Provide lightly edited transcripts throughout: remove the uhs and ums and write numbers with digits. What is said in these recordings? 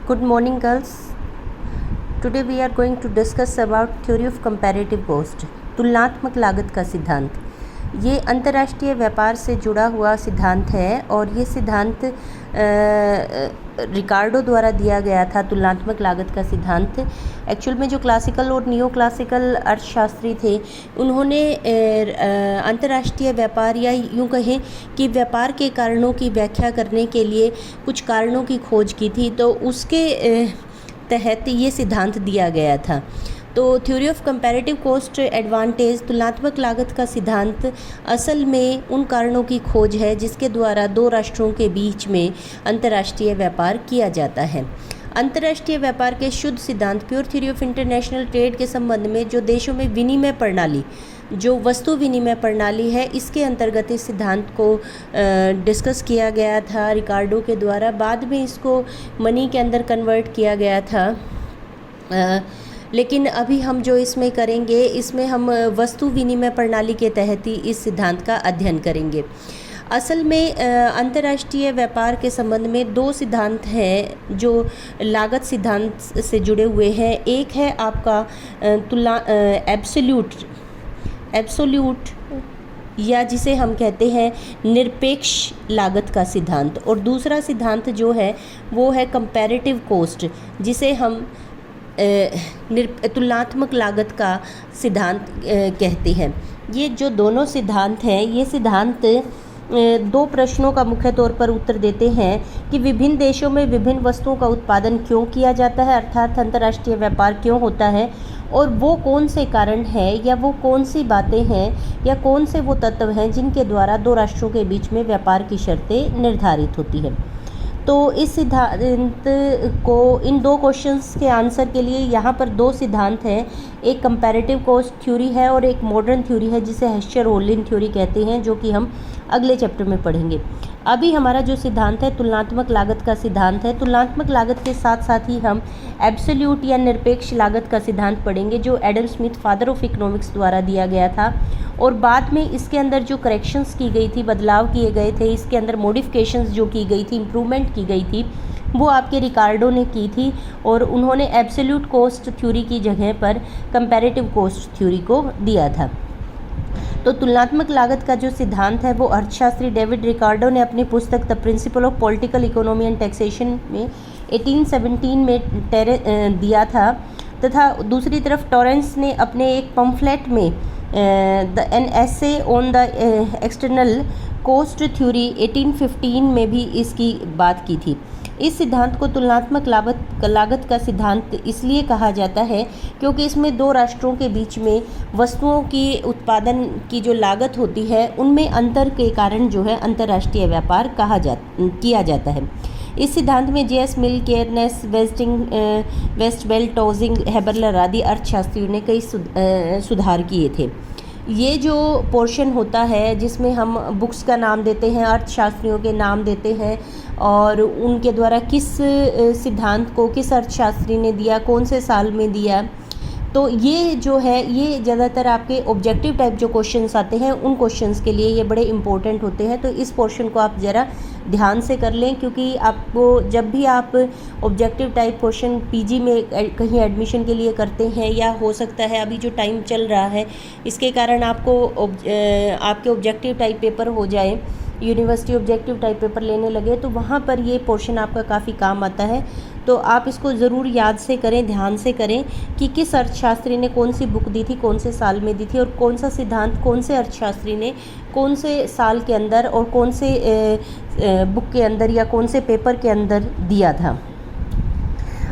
Good morning, girls. Today we are going to discuss about theory of comparative cost. तुलनात्मक लागत का सिद्धांत। ये अंतर्राष्ट्रीय व्यापार से जुड़ा हुआ सिद्धांत है और ये सिद्धांत रिकार्डो द्वारा दिया गया था। तुलनात्मक लागत का सिद्धांत एक्चुअल में जो क्लासिकल और नियो क्लासिकल अर्थशास्त्री थे उन्होंने अंतर्राष्ट्रीय व्यापार या यूँ कहें कि व्यापार के कारणों की व्याख्या करने के लिए कुछ कारणों की खोज की थी, तो उसके तहत ये सिद्धांत दिया गया था। तो theory of comparative cost advantage तुलनात्मक लागत का सिद्धांत असल में उन कारणों की खोज है जिसके द्वारा दो राष्ट्रों के बीच में अंतर्राष्ट्रीय व्यापार किया जाता है। अंतर्राष्ट्रीय व्यापार के शुद्ध सिद्धांत pure theory of international trade के संबंध में जो देशों में विनिमय प्रणाली, जो वस्तु विनिमय प्रणाली है, इसके अंतर्गत इस सिद्धांत को डिस्कस किया गया था रिकार्डो के द्वारा। बाद में इसको मनी के अंदर कन्वर्ट किया गया था, लेकिन अभी हम जो इसमें करेंगे इसमें हम वस्तु विनिमय प्रणाली के तहत ही इस सिद्धांत का अध्ययन करेंगे। असल में अंतर्राष्ट्रीय व्यापार के संबंध में दो सिद्धांत हैं जो लागत सिद्धांत से जुड़े हुए हैं। एक है आपका एब्सोल्यूट या जिसे हम कहते हैं निरपेक्ष लागत का सिद्धांत, और दूसरा सिद्धांत जो है वो है कंपैरेटिव कॉस्ट, जिसे हम तुलनात्मक लागत का सिद्धांत कहते हैं। ये जो दोनों सिद्धांत हैं, ये सिद्धांत दो प्रश्नों का मुख्य तौर पर उत्तर देते हैं कि विभिन्न देशों में विभिन्न वस्तुओं का उत्पादन क्यों किया जाता है, अर्थात अंतर्राष्ट्रीय व्यापार क्यों होता है, और वो कौन से कारण हैं या वो कौन सी बातें हैं या कौन से वो तत्व हैं जिनके द्वारा दो राष्ट्रों के बीच में व्यापार की शर्तें निर्धारित होती हैं। तो इस सिद्धांत को, इन दो क्वेश्चंस के आंसर के लिए यहाँ पर दो सिद्धांत हैं। एक कंपैरेटिव कॉस्ट थ्योरी है और एक मॉडर्न थ्योरी है जिसे हेस्चर-ओलिन थ्योरी कहते हैं, जो कि हम अगले चैप्टर में पढ़ेंगे। अभी हमारा जो सिद्धांत है तुलनात्मक लागत का सिद्धांत है। तुलनात्मक लागत के साथ साथ ही हम एब्सोल्यूट या निरपेक्ष लागत का सिद्धांत पढ़ेंगे, जो Adam Smith father of economics द्वारा दिया गया था, और बाद में इसके अंदर जो करेक्शंस की गई थी, बदलाव किए गए थे, इसके अंदर मॉडिफिकेशंस जो की गई थी, इम्प्रूवमेंट की गई थी, वो आपके रिकार्डो ने की थी, और उन्होंने एब्सोल्यूट कॉस्ट थ्योरी की जगह पर कंपैरेटिव कॉस्ट थ्योरी को दिया था। तो तुलनात्मक लागत का जो सिद्धांत है वो अर्थशास्त्री डेविड रिकार्डो ने अपनी पुस्तक the principle of political economy and taxation में 1817 में दिया था, तथा दूसरी तरफ टॉरेंस ने अपने एक पम्फलेट में an essay on the external cost theory 1815 में भी इसकी बात की थी। इस सिद्धांत को तुलनात्मक लागत का सिद्धांत इसलिए कहा जाता है क्योंकि इसमें दो राष्ट्रों के बीच में वस्तुओं की उत्पादन की जो लागत होती है उनमें अंतर के कारण जो है अंतर्राष्ट्रीय व्यापार किया जाता है। इस सिद्धांत में जे.एस. मिल, केयरनेस, वेस्टवेल, टॉजिंग, हेबरलर आदि अर्थशास्त्रियों ने कई सुधार किए थे। ये जो पोर्शन होता है जिसमें हम बुक्स का नाम देते हैं, अर्थशास्त्रियों के नाम देते हैं और उनके द्वारा किस सिद्धांत को किस अर्थशास्त्री ने दिया, कौन से साल में दिया, तो ये जो है ये ज़्यादातर आपके ऑब्जेक्टिव टाइप जो क्वेश्चंस आते हैं उन क्वेश्चंस के लिए ये बड़े इंपॉर्टेंट होते हैं। तो इस पोर्शन को आप ज़रा ध्यान से कर लें, क्योंकि आपको जब भी आप ऑब्जेक्टिव टाइप क्वेश्चन पीजी में कहीं एडमिशन के लिए करते हैं, या हो सकता है अभी जो टाइम चल रहा है इसके कारण आपको आपके ऑब्जेक्टिव टाइप पेपर हो जाए, यूनिवर्सिटी ऑब्जेक्टिव टाइप पेपर लेने लगे, तो वहाँ पर ये पोर्शन आपका काफ़ी काम आता है। तो आप इसको ज़रूर याद से करें, ध्यान से करें कि किस अर्थशास्त्री ने कौन सी बुक दी थी, कौन से साल में दी थी, और कौन सा सिद्धांत कौन से अर्थशास्त्री ने कौन से साल के अंदर और कौन से बुक के अंदर या कौन से पेपर के अंदर दिया था।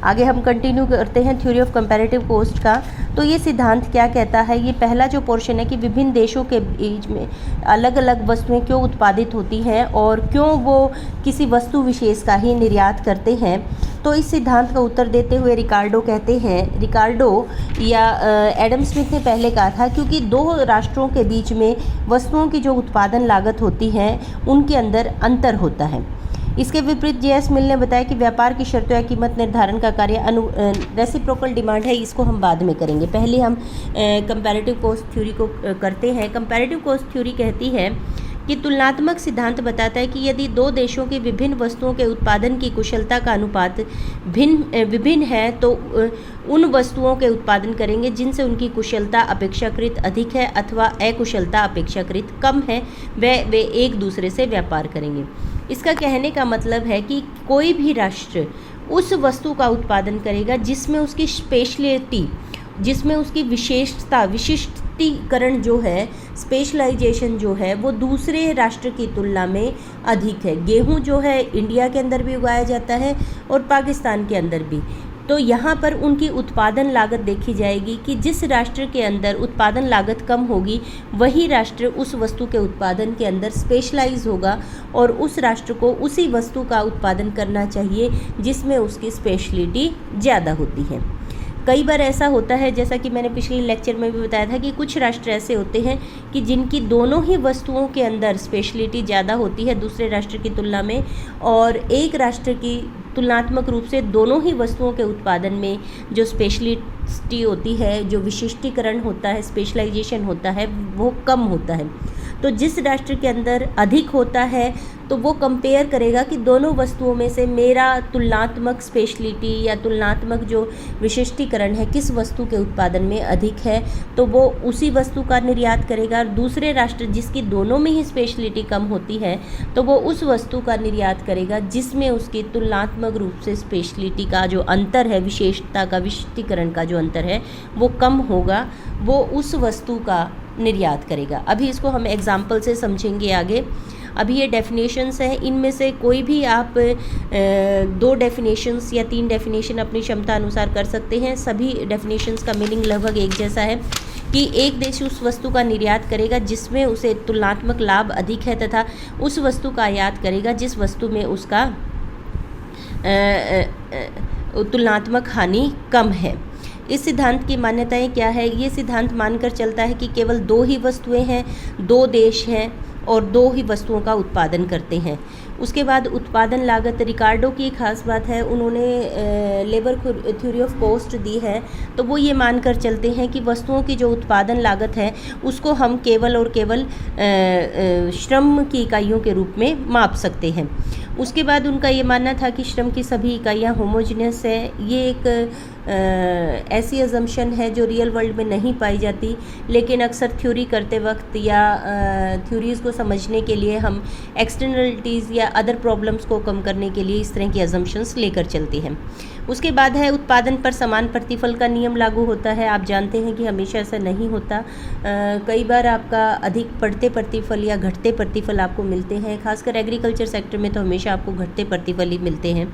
आगे हम कंटिन्यू करते हैं थ्योरी ऑफ कंपैरेटिव कॉस्ट का। तो ये सिद्धांत क्या कहता है, ये पहला जो पोर्शन है कि विभिन्न देशों के बीच में अलग अलग वस्तुएं क्यों उत्पादित होती हैं और क्यों वो किसी वस्तु विशेष का ही निर्यात करते हैं। तो इस सिद्धांत का उत्तर देते हुए रिकार्डो कहते हैं, रिकार्डो या एडम स्मिथ ने पहले कहा था क्योंकि दो राष्ट्रों के बीच में वस्तुओं की जो उत्पादन लागत होती है उनके अंदर अंतर होता है। इसके विपरीत जे.एस. मिल ने बताया कि व्यापार की शर्तों या कीमत निर्धारण का कार्य रेसिप्रोकल डिमांड है। इसको हम बाद में करेंगे, पहले हम कंपैरेटिव कॉस्ट थ्योरी को करते हैं। कंपैरेटिव कॉस्ट थ्योरी कहती है कि तुलनात्मक सिद्धांत बताता है कि यदि दो देशों की विभिन्न वस्तुओं के उत्पादन की कुशलता का अनुपात विभिन्न है तो उन वस्तुओं के उत्पादन करेंगे जिनसे उनकी कुशलता अपेक्षाकृत अधिक है अथवा अकुशलता अपेक्षाकृत कम है, वे एक दूसरे से व्यापार करेंगे। इसका कहने का मतलब है कि कोई भी राष्ट्र उस वस्तु का उत्पादन करेगा जिसमें उसकी स्पेशलिटी, जिसमें उसकी विशिष्टीकरण जो है, स्पेशलाइजेशन जो है, वो दूसरे राष्ट्र की तुलना में अधिक है। गेहूं जो है इंडिया के अंदर भी उगाया जाता है और पाकिस्तान के अंदर भी, तो यहाँ पर उनकी उत्पादन लागत देखी जाएगी कि जिस राष्ट्र के अंदर उत्पादन लागत कम होगी वही राष्ट्र उस वस्तु के उत्पादन के अंदर स्पेशलाइज होगा और उस राष्ट्र को उसी वस्तु का उत्पादन करना चाहिए जिसमें उसकी स्पेशलिटी ज़्यादा होती है। कई बार ऐसा होता है, जैसा कि मैंने पिछले लेक्चर में भी बताया था, कि कुछ राष्ट्र ऐसे होते हैं कि जिनकी दोनों ही वस्तुओं के अंदर स्पेशलिटी ज़्यादा होती है दूसरे राष्ट्र की तुलना में, और एक राष्ट्र की तुलनात्मक रूप से दोनों ही वस्तुओं के उत्पादन में जो स्पेशलिटी होती है, जो विशिष्टीकरण होता है, स्पेशलाइजेशन होता है, वो कम होता है। तो जिस राष्ट्र के अंदर अधिक होता है तो वो कंपेयर करेगा कि दोनों वस्तुओं में से मेरा तुलनात्मक स्पेशलिटी या तुलनात्मक जो विशिष्टीकरण है किस वस्तु के उत्पादन में अधिक है, तो वो उसी वस्तु का निर्यात करेगा। और दूसरे राष्ट्र जिसकी दोनों में ही स्पेशलिटी कम होती है तो वो उस वस्तु का निर्यात करेगा जिसमें उसकी तुलनात्मक रूप से स्पेशलिटी का जो अंतर है, विशेषता का, विशिष्टीकरण का जो अंतर है वो कम होगा, वो उस वस्तु का निर्यात करेगा। अभी इसको हम एग्जाम्पल से समझेंगे आगे। अभी ये डेफिनेशंस हैं, इनमें से कोई भी आप 2 डेफिनेशंस या 3 डेफिनेशन अपनी क्षमता अनुसार कर सकते हैं। सभी डेफिनेशंस का मीनिंग लगभग एक जैसा है कि एक देश उस वस्तु का निर्यात करेगा जिसमें उसे तुलनात्मक लाभ अधिक है तथा उस वस्तु का आयात करेगा जिस वस्तु में उसका तुलनात्मक हानि कम है। इस सिद्धांत की मान्यताएं क्या है? ये सिद्धांत मानकर चलता है कि केवल 2 ही वस्तुएं हैं, 2 देश हैं और 2 ही वस्तुओं का उत्पादन करते हैं। उसके बाद उत्पादन लागत, रिकार्डो की खास बात है, उन्होंने लेबर थ्योरी ऑफ कॉस्ट दी है, तो वो ये मानकर चलते हैं कि वस्तुओं की जो उत्पादन लागत है उसको हम केवल और केवल श्रम की इकाइयों के रूप में माप सकते हैं। उसके बाद उनका ये मानना था कि श्रम की सभी इकाइयाँ होमोजीनियस है। ये एक ऐसी अजम्पशन है जो रियल वर्ल्ड में नहीं पाई जाती, लेकिन अक्सर थ्योरी करते वक्त या थ्योरीज़ को समझने के लिए हम एक्सटर्नलिटीज़ या अदर प्रॉब्लम्स को कम करने के लिए इस तरह की अजम्पशंस लेकर चलते हैं। उसके बाद है उत्पादन पर समान प्रतिफल का नियम लागू होता है। आप जानते हैं कि हमेशा ऐसा नहीं होता, कई बार आपका अधिक बढ़ते प्रतिफल या घटते प्रतिफल आपको मिलते हैं। खासकर एग्रीकल्चर सेक्टर में तो हमेशा आपको घटते प्रतिफल ही मिलते हैं।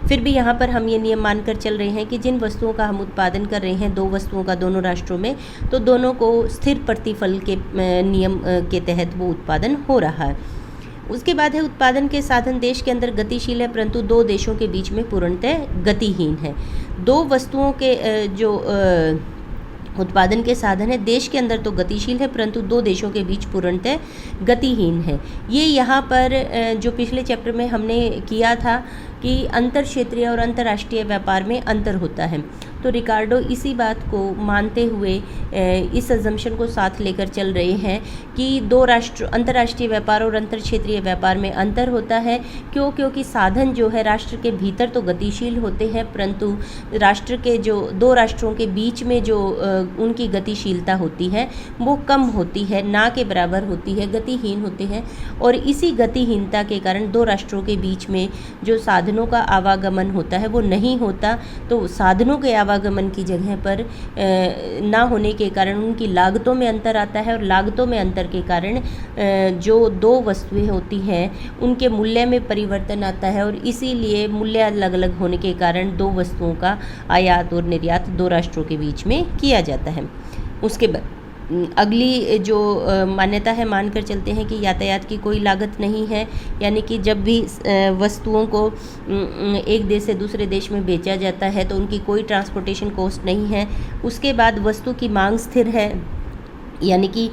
फिर भी यहाँ पर हम ये नियम मानकर चल रहे हैं कि जिन वस्तुओं का हम उत्पादन कर रहे हैं 2 वस्तुओं का दोनों राष्ट्रों में, तो दोनों को स्थिर प्रतिफल के नियम के तहत वो उत्पादन हो रहा है। उसके बाद है उत्पादन के साधन देश के अंदर गतिशील है परंतु 2 देशों के बीच में पूर्णतः गतिहीन है। 2 वस्तुओं के जो उत्पादन के साधन है देश के अंदर तो गतिशील है परंतु 2 देशों के बीच पूर्णतः गतिहीन है। ये यहाँ पर जो पिछले चैप्टर में हमने किया था कि अंतर क्षेत्रीय और अंतर्राष्ट्रीय व्यापार में अंतर होता है, तो रिकार्डो इसी बात को मानते हुए इस अजम्पशन को साथ लेकर चल रहे हैं कि 2 राष्ट्र अंतर्राष्ट्रीय व्यापार और अंतर क्षेत्रीय व्यापार में अंतर होता है। क्योंकि साधन जो है राष्ट्र के भीतर तो गतिशील होते हैं परंतु राष्ट्र के जो 2 राष्ट्रों के बीच में जो उनकी गतिशीलता होती है वो कम होती है, ना के बराबर होती है, गतिहीन होते हैं। और इसी गतिहीनता के कारण 2 राष्ट्रों के बीच में जो साधनों का आवागमन होता है वो नहीं होता, तो साधनों के आवागमन की जगह पर ना होने के कारण उनकी लागतों में अंतर आता है और लागतों में अंतर के कारण जो 2 वस्तुएं होती हैं उनके मूल्य में परिवर्तन आता है और इसीलिए मूल्य अलग अलग होने के कारण 2 वस्तुओं का आयात और निर्यात 2 राष्ट्रों के बीच में किया जाता है। उसके बाद अगली जो मान्यता है मानकर चलते हैं कि यातायात की कोई लागत नहीं है, यानी कि जब भी वस्तुओं को एक देश से दूसरे देश में बेचा जाता है तो उनकी कोई ट्रांसपोर्टेशन कॉस्ट नहीं है। उसके बाद वस्तु की मांग स्थिर है, यानी कि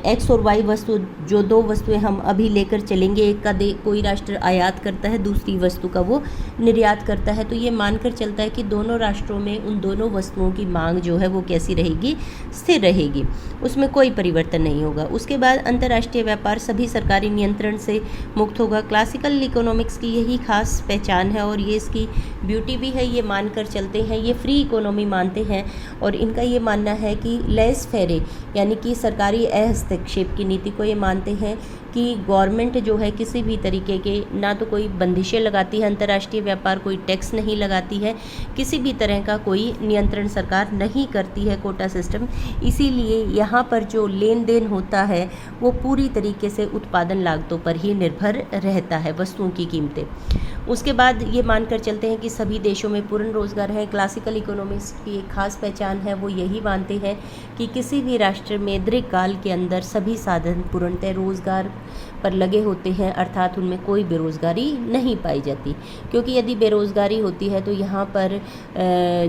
एक्स और वाई वस्तु, जो दो वस्तुएं हम अभी लेकर चलेंगे, एक का कोई राष्ट्र आयात करता है, दूसरी वस्तु का वो निर्यात करता है, तो ये मानकर चलता है कि दोनों राष्ट्रों में उन दोनों वस्तुओं की मांग जो है वो कैसी रहेगी, स्थिर रहेगी, उसमें कोई परिवर्तन नहीं होगा। उसके बाद अंतर्राष्ट्रीय व्यापार सभी सरकारी नियंत्रण से मुक्त होगा। क्लासिकल इकोनॉमिक्स की यही खास पहचान है और ये इसकी ब्यूटी भी है। ये मानकर चलते हैं, ये फ्री इकोनॉमी मानते हैं और इनका ये मानना है कि लेस फेरे यानी कि सरकारी हस्तक्षेप की नीति को ये मानते हैं कि गवर्नमेंट जो है किसी भी तरीके के ना तो कोई बंदिशें लगाती है, अंतर्राष्ट्रीय व्यापार कोई टैक्स नहीं लगाती है, किसी भी तरह का कोई नियंत्रण सरकार नहीं करती है, कोटा सिस्टम। इसीलिए यहाँ पर जो लेन देन होता है वो पूरी तरीके से उत्पादन लागतों पर ही निर्भर रहता है, वस्तुओं की कीमतें। उसके बाद ये मानकर चलते हैं कि सभी देशों में पूर्ण रोजगार है। क्लासिकल इकोनॉमिक्स की एक खास पहचान है, वो यही मानते हैं कि किसी भी राष्ट्र में दीर्घकाल के अंदर सभी साधन पूर्णतः रोजगार पर लगे होते हैं, अर्थात उनमें कोई बेरोज़गारी नहीं पाई जाती। क्योंकि यदि बेरोज़गारी होती है तो यहाँ पर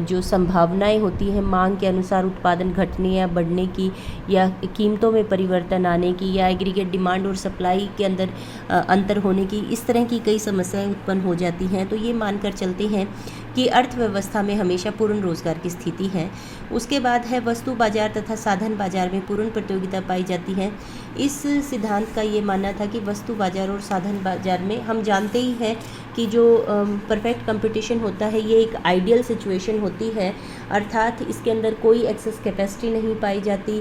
जो संभावनाएं होती हैं मांग के अनुसार उत्पादन घटने या बढ़ने की, या कीमतों में परिवर्तन आने की, या एग्रीगेट डिमांड और सप्लाई के अंदर अंतर होने की, इस तरह की कई समस्याएं उत्पन्न हो जाती हैं। तो ये मानकर चलते हैं कि अर्थव्यवस्था में हमेशा पूर्ण रोजगार की स्थिति है। उसके बाद है वस्तु बाजार तथा साधन बाजार में पूर्ण प्रतियोगिता पाई जाती है। इस सिद्धांत का ये मानना था कि वस्तु बाजार और साधन बाजार में हम जानते ही हैं कि जो परफेक्ट कंपटीशन होता है ये एक आइडियल सिचुएशन होती है, अर्थात इसके अंदर कोई एक्सेस कैपेसिटी नहीं पाई जाती,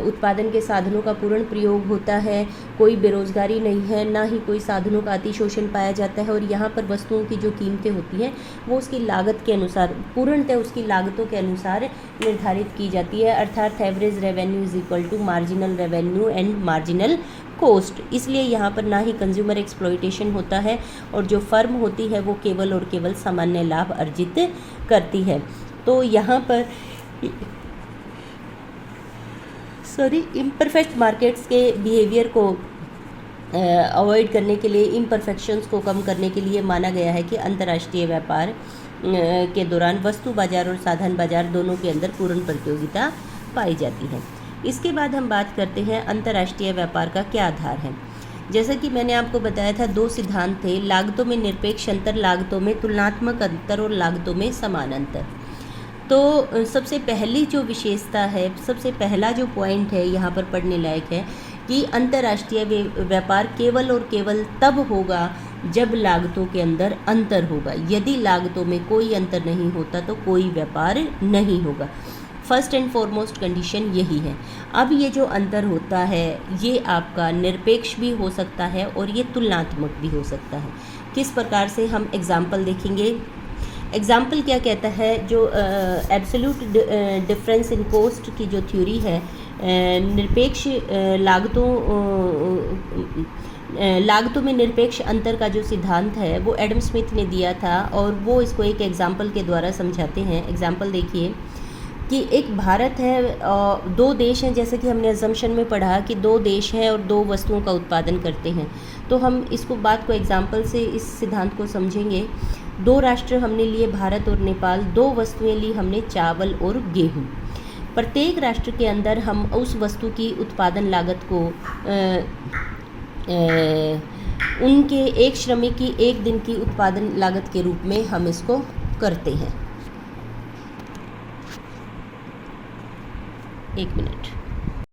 उत्पादन के साधनों का पूर्ण प्रयोग होता है, कोई बेरोजगारी नहीं है, ना ही कोई साधनों का अतिशोषण पाया जाता है। और यहाँ पर वस्तुओं की जो कीमतें होती हैं वो उसकी लागत के अनुसार, पूर्णतः उसकी लागतों के अनुसार निर्धारित की जाती है, अर्थात average revenue is equal to marginal revenue and marginal cost. इसलिए यहाँ पर ना ही कंज्यूमर एक्सप्लॉयटेशन होता है और जो फर्म होती है वो केवल और केवल सामान्य लाभ अर्जित करती है। तो यहाँ पर इम्परफेक्ट मार्केट्स के बिहेवियर को अवॉइड करने के लिए, इम्परफेक्शंस को कम करने के लिए माना गया है कि अंतर्राष्ट्रीय व्यापार के दौरान वस्तु बाजार और साधन बाजार दोनों के अंदर पूर्ण प्रतियोगिता पाई जाती है। इसके बाद हम बात करते हैं अंतर्राष्ट्रीय व्यापार का क्या आधार है। जैसा कि मैंने आपको बताया था, दो सिद्धांत थे, लागतों में निरपेक्ष अंतर, लागतों में तुलनात्मक अंतर और लागतों में समान अंतर। तो सबसे पहली जो विशेषता है, सबसे पहला जो पॉइंट है यहाँ पर पढ़ने लायक है कि अंतर्राष्ट्रीय व्यापार केवल और केवल तब होगा जब लागतों के अंदर अंतर होगा। यदि लागतों में कोई अंतर नहीं होता तो कोई व्यापार नहीं होगा। फर्स्ट एंड फॉरमोस्ट कंडीशन यही है। अब ये जो अंतर होता है ये आपका निरपेक्ष भी हो सकता है और ये तुलनात्मक भी हो सकता है। किस प्रकार से, हम एग्जाम्पल देखेंगे। एग्जाम्पल क्या कहता है, जो एब्सोल्यूट डिफरेंस इन कोस्ट की जो थ्योरी है, निरपेक्ष लागतों में निरपेक्ष अंतर का जो सिद्धांत है वो एडम स्मिथ ने दिया था और वो इसको एक एग्जाम्पल के द्वारा समझाते हैं। एग्जाम्पल देखिए कि एक भारत है, दो देश हैं, जैसे कि हमने अजम्पशन में पढ़ा कि दो देश हैं और दो वस्तुओं का उत्पादन करते हैं। तो हम इसको बात को एग्जाम्पल से इस सिद्धांत को समझेंगे। दो राष्ट्र हमने लिए, भारत और नेपाल। दो वस्तुएं ली हमने, चावल और गेहूं। प्रत्येक राष्ट्र के अंदर हम उस वस्तु की उत्पादन लागत को उनके एक श्रमिक की एक दिन की उत्पादन लागत के रूप में हम इसको करते हैं। एक मिनट।